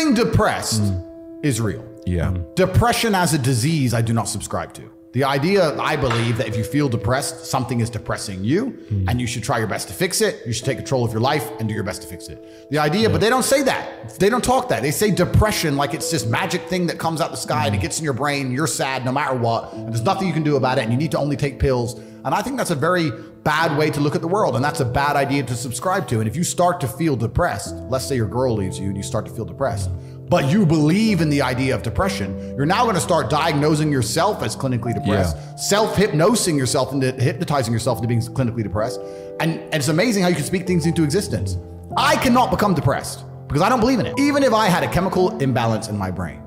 feeling depressed is real. Yeah. Depression as a disease, I do not subscribe to. The idea, I believe, that if you feel depressed, something is depressing you, and you should try your best to fix it. You should take control of your life and do your best to fix it. The idea, but they don't say that. They don't talk that. They say depression like it's this magic thing that comes out the sky and it gets in your brain, you're sad no matter what, and there's nothing you can do about it, and you need to only take pills. And I think that's a very bad way to look at the world, and that's a bad idea to subscribe to. And if you start to feel depressed, let's say your girl leaves you and you start to feel depressed, but you believe in the idea of depression, you're now going to start diagnosing yourself as clinically depressed, self-hypnosing yourself into hypnotizing yourself into being clinically depressed. And it's amazing how you can speak things into existence. I cannot become depressed because I don't believe in it. Even if I had a chemical imbalance in my brain,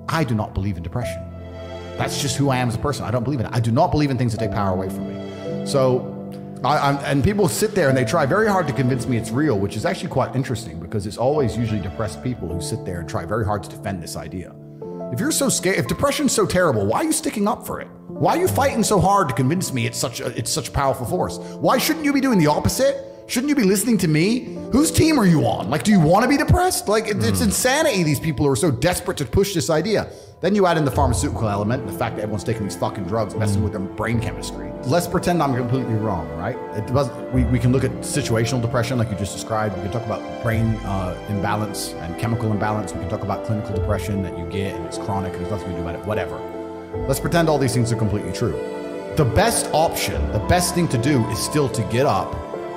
I do not believe in depression. That's just who I am as a person. I don't believe in it. I do not believe in things that take power away from me. So, and people sit there and they try very hard to convince me it's real, which is actually quite interesting because it's always usually depressed people who sit there and try very hard to defend this idea. If you're so scared, if depression's so terrible, why are you sticking up for it? Why are you fighting so hard to convince me it's such a powerful force? Why shouldn't you be doing the opposite? Shouldn't you be listening to me? Whose team are you on? Like, do you want to be depressed? Like, it's insanity, these people who are so desperate to push this idea. Then you add in the pharmaceutical element, the fact that everyone's taking these fucking drugs, messing with their brain chemistry. Let's pretend I'm completely wrong, right? We can look at situational depression like you just described. We can talk about brain imbalance and chemical imbalance. We can talk about clinical depression that you get and it's chronic and there's nothing you can do about it, whatever. Let's pretend all these things are completely true. The best option, the best thing to do is still to get up,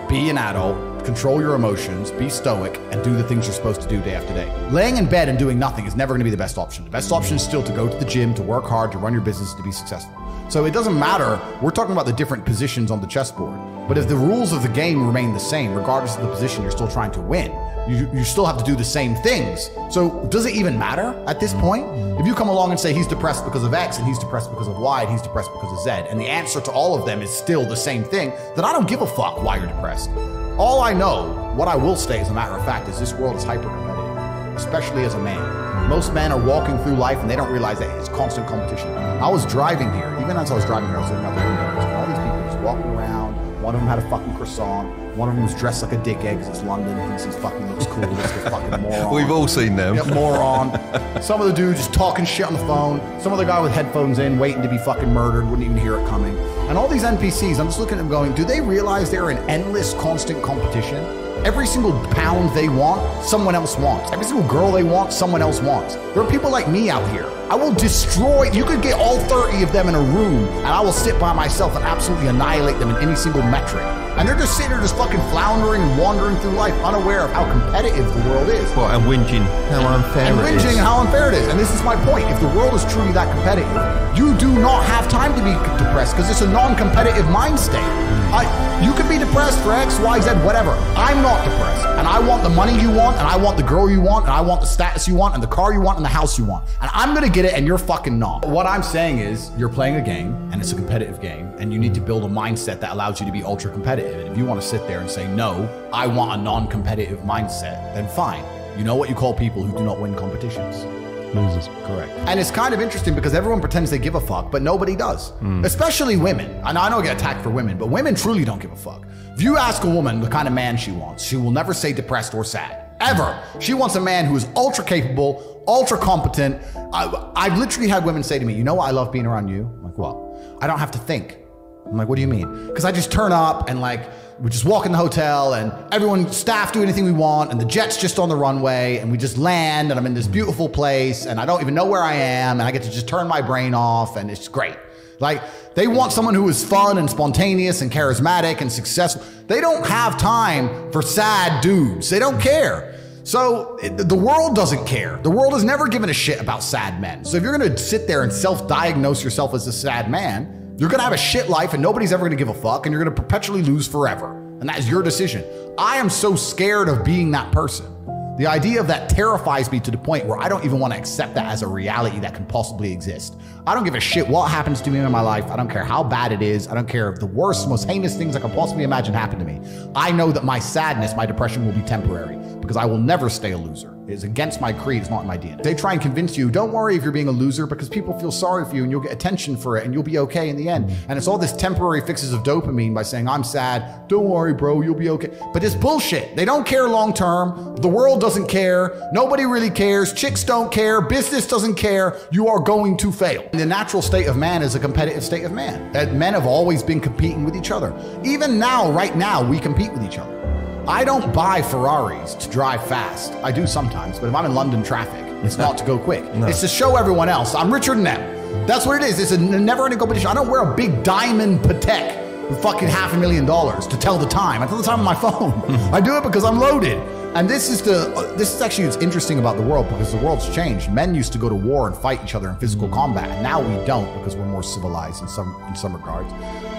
be an adult, control your emotions, be stoic, and do the things you're supposed to do day after day. Laying in bed and doing nothing is never going to be the best option. The best option is still to go to the gym, to work hard, to run your business, to be successful. So it doesn't matter. We're talking about the different positions on the chessboard. But if the rules of the game remain the same, regardless of the position you're still trying to win, you still have to do the same things. So does it even matter at this point? If you come along and say he's depressed because of X and he's depressed because of Y and he's depressed because of Z, and the answer to all of them is still the same thing, then I don't give a fuck why you're depressed. All I know, what I will say as a matter of fact, is this world is hyper-competitive, especially as a man. Most men are walking through life and they don't realize that it's constant competition. I was driving here, even as I was driving here, I was looking out the windows, and all these people just walking around. One of them had a fucking croissant. One of them was dressed like a dickhead because it's London, thinks he fucking looks cool, looks like a fucking moron. We've all seen them. Yep, moron. Some of the dude just talking shit on the phone. Some other guy with headphones in, waiting to be fucking murdered, wouldn't even hear it coming. And all these NPCs, I'm just looking at them going, do they realize they're in endless, constant competition? Every single pound they want, someone else wants. Every single girl they want, someone else wants. There are people like me out here. I will destroy, you could get all 30 of them in a room and I will sit by myself and absolutely annihilate them in any single metric. And they're just sitting there just fucking floundering and wandering through life unaware of how competitive the world is. Well, and whinging how unfair it is. And whinging how unfair it is. And this is my point. If the world is truly that competitive, you do not have time to be depressed because it's a non-competitive mind state. You could be depressed for X, Y, Z, whatever. I'm not depressed. And I want the money you want, and I want the girl you want, and I want the status you want, and the car you want, and the house you want. And I'm gonna get it, and you're fucking not. What I'm saying is, you're playing a game, and it's a competitive game, and you need to build a mindset that allows you to be ultra competitive. And if you want to sit there and say, no, I want a non-competitive mindset, then fine. You know what you call people who do not win competitions? Losers. Correct. And it's kind of interesting because everyone pretends they give a fuck, but nobody does. Especially women. And I know I get attacked for women, but women truly don't give a fuck. If you ask a woman the kind of man she wants, she will never say depressed or sad. Ever. She wants a man who is ultra capable, ultra competent. I've literally had women say to me, you know what I love being around you? I'm like, what? I don't have to think. I'm like, what do you mean? Because I just turn up and like, we just walk in the hotel and everyone, staff do anything we want and the jet's just on the runway and we just land and I'm in this beautiful place and I don't even know where I am and I get to just turn my brain off and it's great. Like, they want someone who is fun and spontaneous and charismatic and successful. They don't have time for sad dudes. They don't care. So the world doesn't care. The world has never given a shit about sad men. So if you're gonna sit there and self-diagnose yourself as a sad man, you're gonna have a shit life and nobody's ever gonna give a fuck and you're gonna perpetually lose forever. And that is your decision. I am so scared of being that person. The idea of that terrifies me to the point where I don't even wanna accept that as a reality that can possibly exist. I don't give a shit what happens to me in my life. I don't care how bad it is. I don't care if the worst, most heinous things I can possibly imagine happen to me. I know that my sadness, my depression will be temporary. because I will never stay a loser. It is against my creed. It's not in my DNA. They try and convince you, don't worry if you're being a loser, because people feel sorry for you and you'll get attention for it and you'll be okay in the end. And it's all this temporary fixes of dopamine by saying, I'm sad. Don't worry, bro, you'll be okay. But it's bullshit. They don't care long term. The world doesn't care. Nobody really cares. Chicks don't care. Business doesn't care. You are going to fail. The natural state of man is a competitive state of man. Men have always been competing with each other. Even now, right now, we compete with each other. I don't buy Ferraris to drive fast. I do sometimes, but if I'm in London traffic, it's not to go quick. No. It's to show everyone else I'm richer than them. That's what it is. It's a never-ending competition. I don't wear a big diamond Patek with fucking $500,000 to tell the time. I tell the time on my phone. I do it because I'm loaded. And this is actually what's interesting about the world, because the world's changed. Men used to go to war and fight each other in physical combat, and now we don't because we're more civilized in some regards.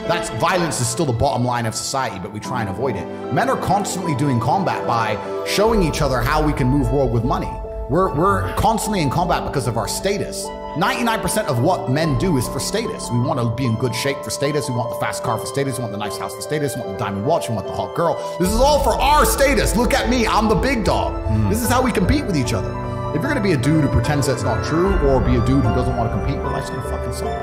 That's violence is still the bottom line of society, but we try and avoid it. Men are constantly doing combat by showing each other how we can move world with money. We're constantly in combat because of our status. 99% of what men do is for status. We want to be in good shape for status. We want the fast car for status. We want the nice house for status. We want the diamond watch. We want the hot girl. This is all for our status. Look at me. I'm the big dog. This is how we compete with each other. If you're going to be a dude who pretends that's not true, or be a dude who doesn't want to compete, well, life's going to fucking suck.